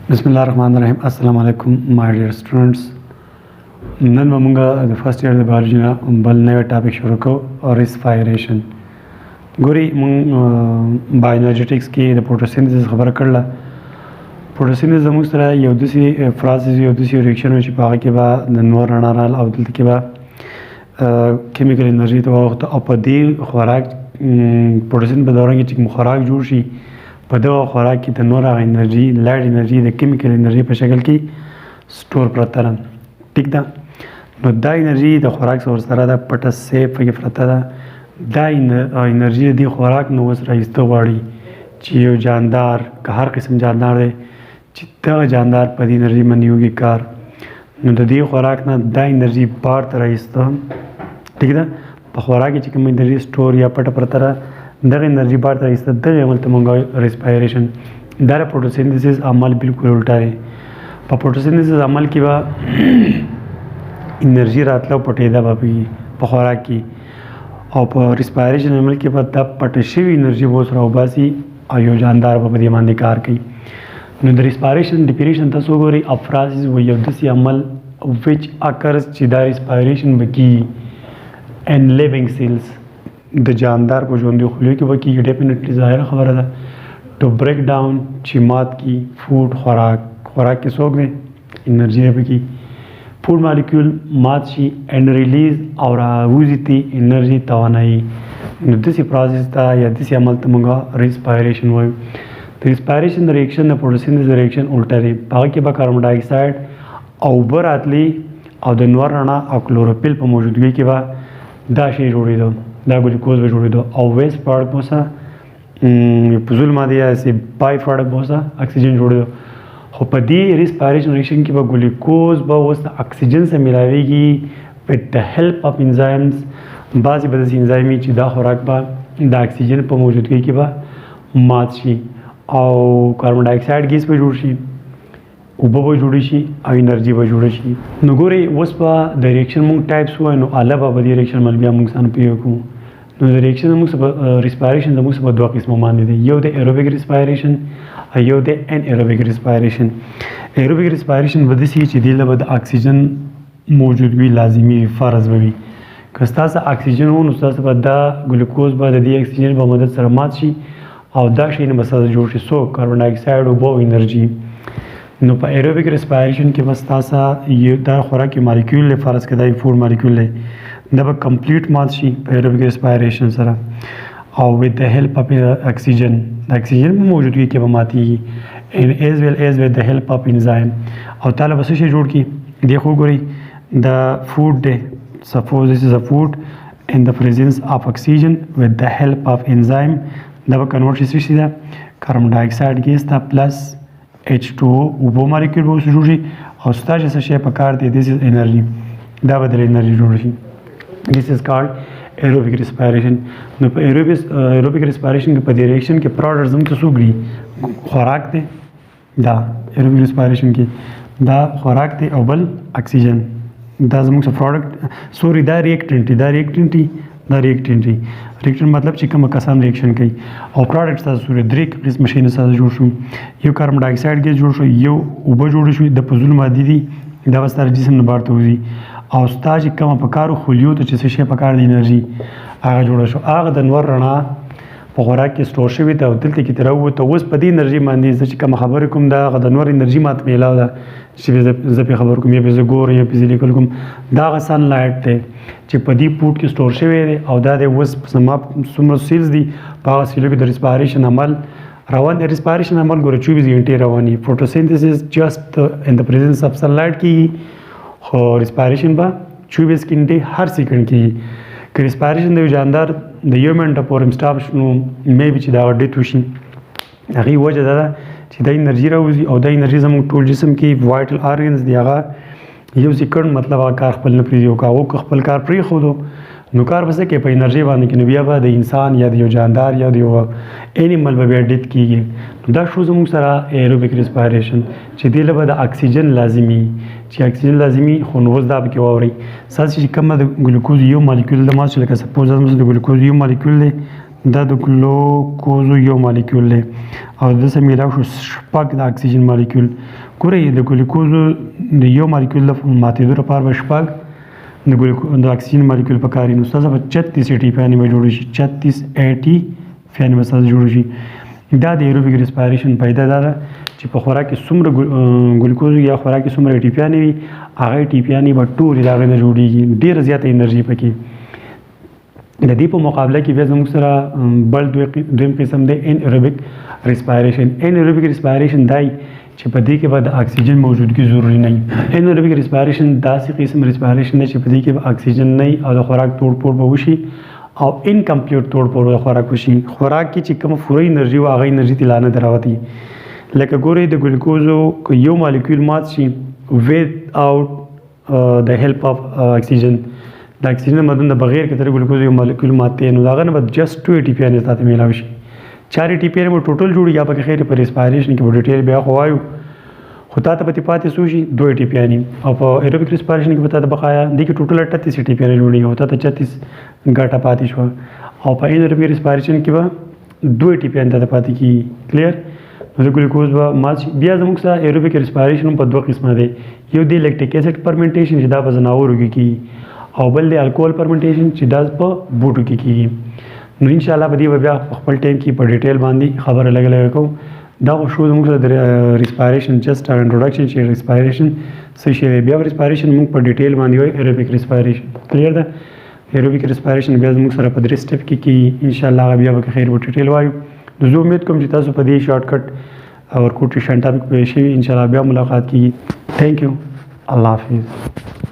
Bismillahirrahmanirrahim. Assalamu alaikum my dear students. نن موږ د فرست ایئر د بایولوژي نه بل نوی ټاپک شروع کوو ریسپایریشن. ګوري موږ بایوانرجیټکس کې د فوټوسینتھسس خبره کړله. فوټوسینتھسس زموږ سره یو داسې پروسس یو داسې ریاکشن و چې په هغه کې به د نور رڼا رال او دلته کې به کیمیکل انرژي ته واوښته او په دې خوراک فوټوسینتھسس په دوران کې چې خوراک جوړ شي په دغه خوراک کې د نور هغه انرژي لایټ انرژي د کیمیکل انرژي په شکل کې سټور پرته ده. ټیک ده، نو دا انرژي د خوراک سره ده پټه سیف پکې پرته ده. دا انرژي د دې خوراک نه اوس راایسته غواړي چې یو جاندار که هر قسم جاندار دی چې دغه جاندار په دې انرژي باندې وکړي کار، نو د دې خوراک نه دا انرژي بار ته راایسته. ټیک ده، په خوراک کې چې کوم انرژي سټور یا پټه پرته ده دغه انرژي بار ته راایسته، دغه عمل ته موږ ریسپایریشن. دا د فوټوسینتھسس عمل بالکل الټا دی. په فوټوسینتھسس عمل کې به انرژي راتله او پټېده به په خوراک کې، او په ریسپایریشن عمل کې به دا پټه شوې انرژي به سره وباسي او یو جاندار به په دې باندې کار کوي. نو د ریسپایریشن ډیفینیشن تاسو وګورئ. افرازز و یو داسې عمل وچ اکرز چې دا ریسپایریشن به کېږي ان لیوینګ سیلز د جاندار په ژوندیو خلیو کې به کېږي. ډیفینیټلی ظاهره خبره ده ټو بریک ډاون چې مات کی فوډ خوراک کې څوک دی انرژي به کې فوډ مالیکول مات شي اینډ ریلیز او راوځي تی انرژي توانایي. نو داسې پروسس ته یا داسې عمل ته موږ ریسپایریشن وایو. د ریسپایریشن د ریاکشن د فوټوسینتھسس د ریاکشن الټا دی. په هغه کې به کاربن ډای اکساید او اوبه راتلي او د نور رڼا او کلوروفیل په موجودګۍ کې به دا شی جوړېدو، دا ګلوکوز به جوړېدو او ویسټ پروډکټ به وسه فضول ماده یا بای پروډکټ به وسه اکسیجن جوړېدو. خو په دې ریسپایریشن ریاکشن کې به ګلوکوز به اوس د اکسیجن سره ملاویږي with the help of enzymes. بعضې به داسې انزایم وي چې دا خوراک به د اکسیجن په موجودګۍ کې به مات شي او کاربن ډای اکساید ګیس به جوړ شي، اوبه به جوړې شي او انرژي به جوړه شي. نو ګورئ اوس به د ریاکشن موږ ټایپس وایو، نو اله به دې ریاکشن باندې بیا موږ ځان پوه کوو. نو د ریاکشن زموږ څخه ریسپایریشن زموږ څخه دوه قسمه باندې دی، یو د ایروبیک ریسپایریشن او یو د ان ایروبیک ریسپایریشن. ایروبیک ریسپایریشن به داسې چې دې له به د اکسیجن موجود وي، لازمي وي، فرض به وي. که ستاسو اکسیجن و نو ستاسو به دا ګلوکوز به د دې اکسیجن په مدد سره مات شي او دا شی نه به ستاسو جوړ شي څوک کاربن ډای اکساید اوبه او انرژي. نو په ایروبیک ریسپایریشن کې به ستاسو یو دا خوراک مالیکول دی، فرض کړئ دا فوډ مالیکول دی، دا به کمپلیټ مات شي په ایروبیک ریسپایریشن سره او with the help of oxygen. د اکسیجن په موجودګۍ کې به ماتېږي and as well as with the help of enzyme. او تعالی به څه شی جوړ کړي دی خو ګورئ د فوډ دی. suppose this is a food in the presence of oxygen with the help of enzyme. دا به کنورټ شي څه شي ده کاربن ډای اکساید ګیس ته پلس H2O اوبو مالیکول به اوس جوړ شي او ستاسو څه شی په کار دی this is energy. دا به د انرژي جوړ شي. this is called aerobic respiration. نو په aerobic respiration کې په دې ریاکشن کې پروډکټ زموږ څه وګړي خوراک دی. دا aerobic respiration کې دا خوراک دی او بل اکسیجن دا زموږ څه پروډکټ سوري دا ریاکټنټ دا ریاکټنټ مطلب چې کوم کسان ریاکشن کوي او پروډکټ تاسو سوري درې قسم شي نه تاسو جوړ شو. یو کاربن ډای اکساید ګیس جوړ شو، یو اوبه جوړ شو، د فضول ماده دي دا وستاره جسم نه بار ته وځي او ستا چې کومه په کارو خلیو ته چې څه شی په کار دی انرژي هغه جوړه شو، هغه د نور رڼا په خوراک کې سټور شوې ده او دلته کې تر راووته. اوس په دې انرژي باندې زه چې کومه خبرې کوم دا هغه د نور انرژي ماته میلاو ده چې زه پرې خبر کوم یا پرې زه ګورم یا پرې زه لیکل کوم. دا هغه سن لایټ دی چې په دې فوډ کې سټور شوی دی او دا د اوس زما څومره سیلز دي په هغه سیلو کې د ریسپایریشن عمل روان دی. ریسپایریشن عمل ګوره 24 غنټې روان وي. فوټوسینتھسس جسٹ ان د پریزنس اف سنلایټ کېږي خو ریسپایریشن به 24 غنټې هر سیکنډ کېږي. که ریسپایریشن د یو جاندار د یو منټه پورې سټاپ شو نو مې بي چې دا ډیت وشي. هغې وجه دا ده چې دا انرژي راوځي او دا انرژي زموږ ټول جسم کې وایټل آرګنز دی هغه یو سیکنډ مطلب هغه کار خپل نه پرېږدي او که هغه که خپل کار پرېښودو نو کار به څه کوي په انرژي باندې کې، نو بیا به د انسان یا د یو جاندار یا د یو انیمل به بیا ډیت کېږي. نو دا شو زموږ سره ایروبیک ریسپایریشن چې دې له به د اکسیجن لازمي چې اکسیجن لازمي خو نو اوس دا پکې واورئ ستاسو چې کومه د ګلوکوز یو مالیکول د ماسو لکه سپوز د ګلوکوز یو مالیکول دی دا د ګلوکوز یو مالیکول دی او د سره میلاو شو شپږ د اکسیجن مالیکول. ګورئ د ګلوکوز د یو مالیکول د ماتېدو لپاره به شپږ د اکسیجن مالیکول پکار وي. نو ستاسو به 36 ATPیانې به جوړ شي، 36 ATPیانې به ستاسو جوړ شي. دا د ایروبیک ریسپایریشن فایده دا ده چې په خوراک کې څومره ګلوکوز یا خوراک کې څومره ATPیانې وي هغه ATPیانې به ټولې د هغې نه جوړېږي، ډېره زیاته انرژي پکې. د دې په مقابله کې بیا زموږ سره بل دویم قسم دی انایروبیک ریسپایریشن. انایروبیک ریسپایریشن دی چې په دې کې به د اکسیجن موجودګي ضروري نه وي. انایروبیک ریسپایریشن داسې قسم ریسپایریشن دی چې په دې کې به اکسیجن نه وي او د خوراک توړ پوړ به وشي او انکمپلیټ توړ پوړ د خوراک وشي. خوراک کې چې کومه فوري انرژي وه هغه انرژي ترې لا نه ده راوتې. لکه ګورئ د ګلوکوزو که یو مالیکول مات شي ویت آوټ د هیلپ آف اکسیجن، د اکسیجن مدن د بغیر که ته د ګلوکوز یو مالیکول مات دی نو د هغه نه به جسټ 2 ATPیانې تا ته میلاو شي. 4 ATPیانې به ټوټل جوړي یا پکې خیر په ریسپایریشن کې به ډیټیل بیا خو وایو، خو تا ته پکې پاتې څو شي 2 ATPیانې او په ایروبیک ریسپایریشن کې به تا ته بقایا دې کې ټوټل 38 ATPیانې جوړي او تا ته 36 ګټه پاتې شوه او په انایروبیک ریسپایریشن کې به 2 ATPیانې تا ته پاتې کېږي. کلیر؟ نو د ګلوکوز به مات شي. بیا زموږ سره ایروبیک ریسپایریشن په دوه قسمه دی، یو دی لیکټیک ایسډ فرمنټیشن چې دا په ځناورو کې کېږي او بل دی الکوهول فرمنټیشن چې دا په بوټو کې کېږي. نو انشاءالله په دې به بیا خپل ټایم کې په ډیټیل باندې خبره لږه کوم. دا خو شو زموږ سره د ریسپایریشن جسټ انټروډکشن چې ریسپایریشن څه شی دی. بیا ریسپایریشن موږ په ډیټیل باندې وایو ایروبیک ریسپایریشن. کلیر ده؟ ایروبیک ریسپایریشن بیا زموږ سره په 3 سټپ کې کېږي انشاءالله هغه بیا به خیر په ډیټیل وایو. نو زه امید کوم چې تاسو په دې شارټ کټ او ورکوټ شان ټاپک پوه شوي. انشاءالله بیا ملاقات کېږي. تھینک یو. الله حافظ.